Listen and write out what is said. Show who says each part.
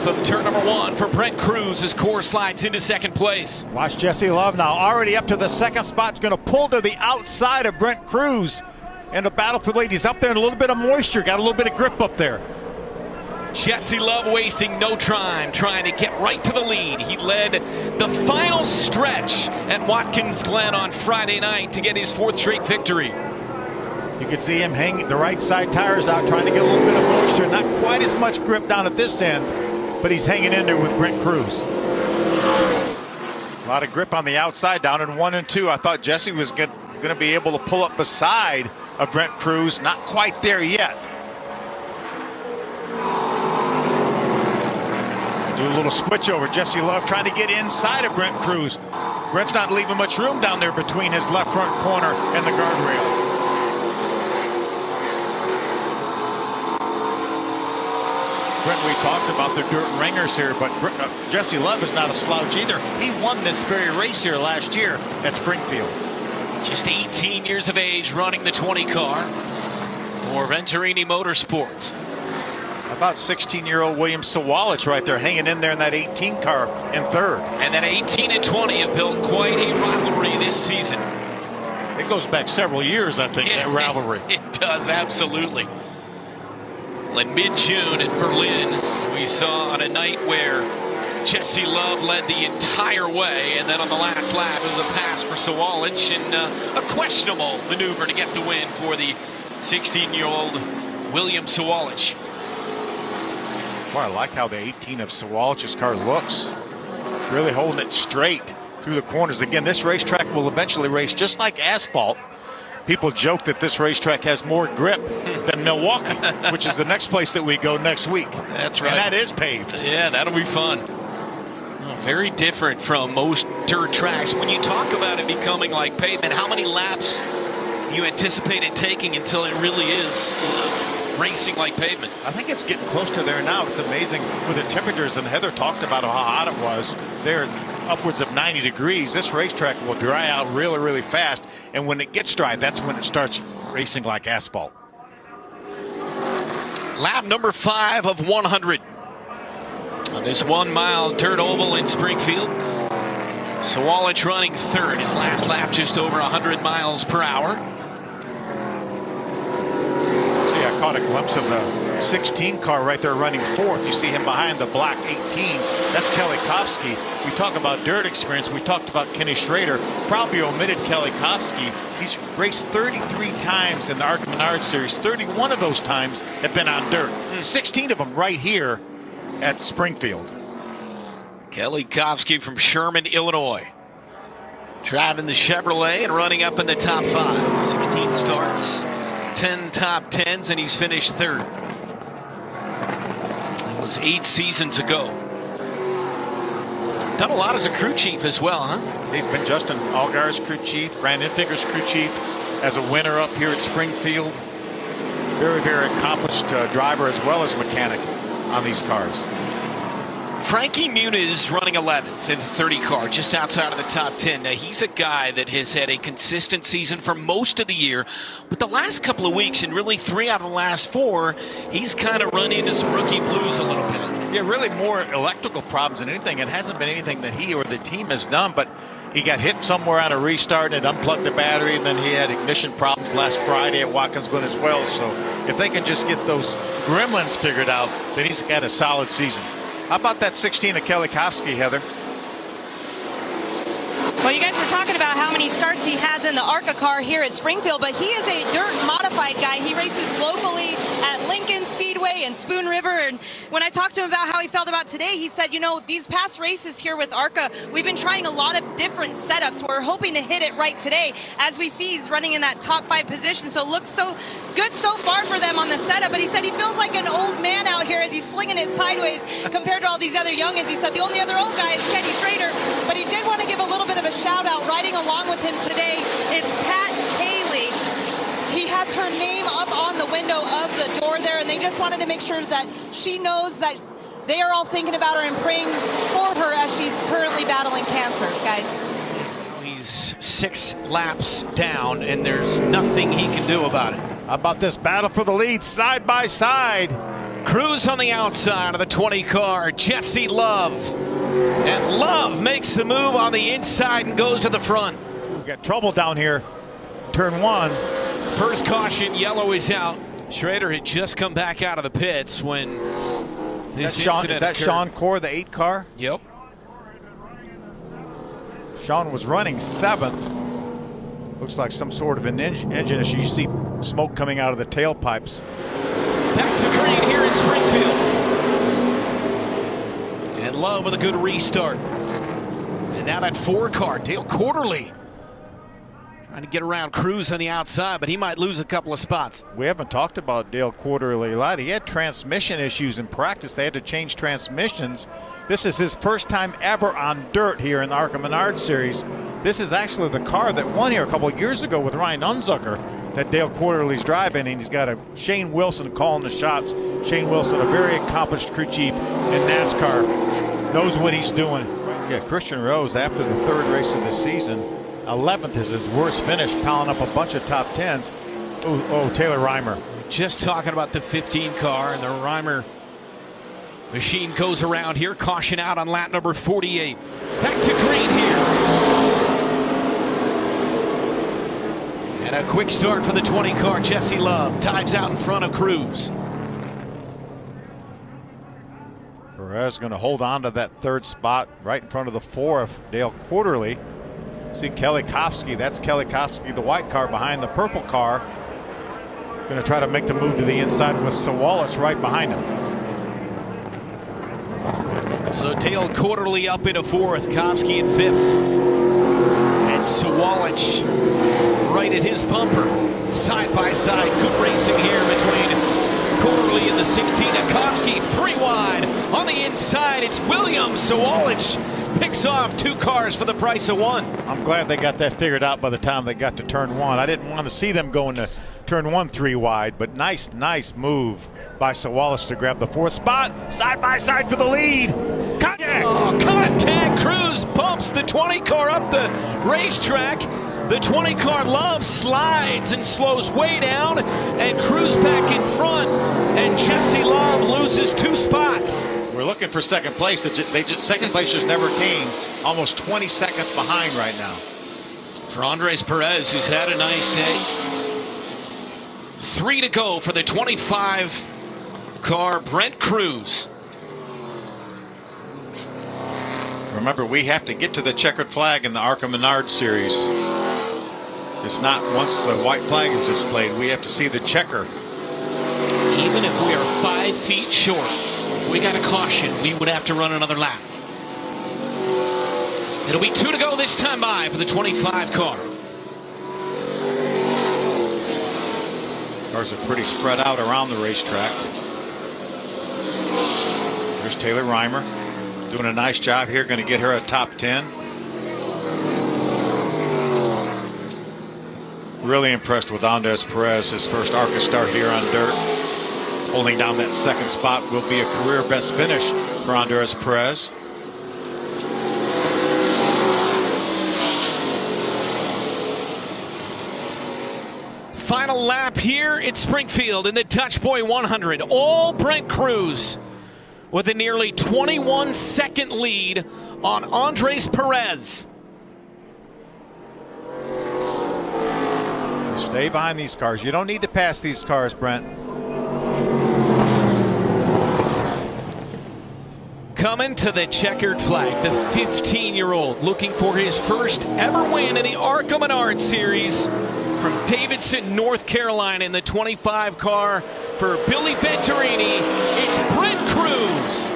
Speaker 1: half of turn number 1 for Brent Crews as Core slides into second place.
Speaker 2: Watch Jesse Love now, already up to the second spot. He's going to pull to the outside of Brent Crews. And the battle for the lead. He's up there in a little bit of moisture, got a little bit of grip up there.
Speaker 1: Jesse Love wasting no time trying to get right to the lead. He led the final stretch at Watkins Glen on Friday night to get his 4th straight victory.
Speaker 2: You can see him hanging the right side tires out, trying to get a little bit of moisture. Not quite as much grip down at this end, but he's hanging in there with Brent Crews. A lot of grip on the outside down in 1 and 2. I thought Jesse was going to be able to pull up beside of Brent Crews. Not quite there yet. Do a little switch over. Jesse Love trying to get inside of Brent Crews. Brent's not leaving much room down there between his left front corner and the guardrail. Brent, we talked about the dirt ringers here, but Jesse Love is not a slouch either. He won this very race here last year at Springfield.
Speaker 1: Just 18 years of age, running the 20 car for Venturini Motorsports.
Speaker 2: About 16-year-old William Sawalich right there, hanging in there in that 18 car in 3rd.
Speaker 1: And that 18 and 20 have built quite a rivalry this season.
Speaker 2: It goes back several years, I think, that rivalry.
Speaker 1: It does, absolutely. In mid-June in Berlin, we saw on a night where Jesse Love led the entire way, and then on the last lap it was a pass for Sawalich and a questionable maneuver to get the win for the 16-year-old William Sawalich.
Speaker 2: Boy, I like how the 18 of Sawalich's car looks. Really holding it straight through the corners. Again, this racetrack will eventually race just like asphalt. People joke that this racetrack has more grip than Milwaukee, which is the next place that we go next week.
Speaker 1: That's right.
Speaker 2: And that is paved.
Speaker 1: Yeah, that'll be fun. Very different from most dirt tracks. When you talk about it becoming like pavement, how many laps you anticipate it taking until it really is racing like pavement?
Speaker 2: I think it's getting close to there now. It's amazing with the temperatures, and Heather talked about how hot it was. There's upwards of 90 degrees. This racetrack will dry out really, really fast, and when it gets dry, that's when it starts racing like asphalt.
Speaker 1: Lap number 5 of 100 on this 1 mile dirt oval in Springfield. Sawalich running 3rd, his last lap just over 100 miles per hour.
Speaker 2: See, I caught a glimpse of the 16 car right there running 4th. You see him behind the black 18. That's Kelly Kofsky. We talk about dirt experience. We talked about Kenny Schrader. Probably omitted Kelly Kofsky. He's raced 33 times in the ARCA Menards Series. 31 of those times have been on dirt. 16 of them right here at Springfield.
Speaker 1: Kelly Kofsky from Sherman, Illinois, driving the Chevrolet and running up in the top 5. 16 starts, 10 top 10s, and he's finished 3rd. That was 8 seasons ago. Done a lot as a crew chief as well, huh?
Speaker 2: He's been Justin Allgaier's crew chief, Brandon Figger's crew chief, as a winner up here at Springfield. Very, very accomplished driver as well as mechanic on these cars.
Speaker 1: Frankie Muniz running 11th in the 30 car, just outside of the top 10. Now, he's a guy that has had a consistent season for most of the year, but the last couple of weeks, and really 3 out of the last 4, he's kind of run into some rookie blues a little bit.
Speaker 2: Yeah, really more electrical problems than anything. It hasn't been anything that he or the team has done, but he got hit somewhere on a restart and it unplugged the battery, and then he had ignition problems last Friday at Watkins Glen as well. So if they can just get those gremlins figured out, then he's got a solid season. How about that 16 of Kelly Kofsky, Heather?
Speaker 3: Well, you guys were talking about how many starts he has in the ARCA car here at Springfield, but he is a dirt modified guy. He races locally at Lincoln Speedway and Spoon River. And when I talked to him about how he felt about today, he said, you know, these past races here with ARCA, we've been trying a lot of different setups. We're hoping to hit it right today. As we see, he's running in that top 5 position, so it looks so good so far for them on the setup. But he said he feels like an old man out here as he's slinging it sideways compared to all these other youngins. He said the only other old guy is Kenny Schrader, but he did want to give a little bit of a shout out. Riding along with him today is Pat Haley. He has her name up on the window of the door there, and they just wanted to make sure that she knows that they are all thinking about her and praying for her as she's currently battling cancer, guys.
Speaker 1: He's 6 laps down, and there's nothing he can do about it.
Speaker 2: How about this battle for the lead side by side?
Speaker 1: Crews on the outside of the 20 car, Jesse Love. And Love makes the move on the inside and goes to the front.
Speaker 2: We've got trouble down here. Turn 1.
Speaker 1: First caution, yellow is out. Schrader had just come back out of the pits when this incident
Speaker 2: Is that
Speaker 1: occurred.
Speaker 2: Sean Core, the 8 car?
Speaker 1: Yep.
Speaker 2: Sean was running 7th. Looks like some sort of an engine issue. You see smoke coming out of the tailpipes.
Speaker 1: Back to green here in Springfield. And Love with a good restart. And now that 4 car, Dale Quarterly, trying to get around Crews on the outside, but he might lose a couple of spots.
Speaker 2: We haven't talked about Dale Quarterly a lot. He had transmission issues in practice. They had to change transmissions. This is his first time ever on dirt here in the ARCA Menards Series. This is actually the car that won here a couple of years ago with Ryan Unzucker that Dale Quarterly's driving, and he's got a Shane Wilson calling the shots. Shane Wilson, a very accomplished crew chief in NASCAR, knows what he's doing. Yeah, Christian Rose, after the 3rd race of the season, 11th is his worst finish, piling up a bunch of top 10s. Oh, Taylor Reimer.
Speaker 1: Just talking about the 15 car, and the Reimer machine goes around here. Caution out on lap number 48. Back to green here. And a quick start for the 20 car. Jesse Love dives out in front of Crews.
Speaker 2: Perez going to hold on to that 3rd spot right in front of the 4 of Dale Quarterly. See Kelly Kofsky, that's Kelly Kofsky, the white car behind the purple car. Going to try to make the move to the inside with Sawalich right behind him.
Speaker 1: So Dale Quarterly up into 4th, Kofsky in 5th. And Sawalich right at his bumper. Side by side, good racing here between Quarterly and the 16. And Kofsky 3 wide. On the inside, it's Williams. Sawalich picks off 2 cars for the price of 1.
Speaker 2: I'm glad they got that figured out by the time they got to turn 1. I didn't want to see them going to turn 1 3 wide, but nice move by Sawalich to grab the 4th spot. Side by side for the lead. Contact!
Speaker 1: Oh, contact! Crews bumps the 20 car up the racetrack. The 20 car Love slides and slows way down, and Crews back in front, and Jesse Love loses 2 spots.
Speaker 2: We're looking for second place. Second place just never came. Almost 20 seconds behind right now.
Speaker 1: For Andres Perez, who's had a nice day. 3 to go for the 25 car Brent Crews.
Speaker 2: Remember, we have to get to the checkered flag in the ARCA Menards Series. It's not once the white flag is displayed. We have to see the checker.
Speaker 1: Even if we are 5 feet short, if we got a caution, we would have to run another lap. It'll be 2 to go this time by for the 25 car.
Speaker 2: Cars are pretty spread out around the racetrack. There's Taylor Reimer doing a nice job here, going to get her a top 10. Really impressed with Andres Perez, his first ARCA start here on dirt. Holding down that 2nd spot will be a career best finish for Andres Perez.
Speaker 1: Final lap here at Springfield in the Dutch Boy 100. All Brent Crews with a nearly 21-second lead on Andres Perez.
Speaker 2: Stay behind these cars. You don't need to pass these cars, Brent.
Speaker 1: Coming to the checkered flag, the 15-year-old looking for his first ever win in the ARCA Menards Series from Davidson, North Carolina in the 25 car for Billy Venturini. It's Brent Crews.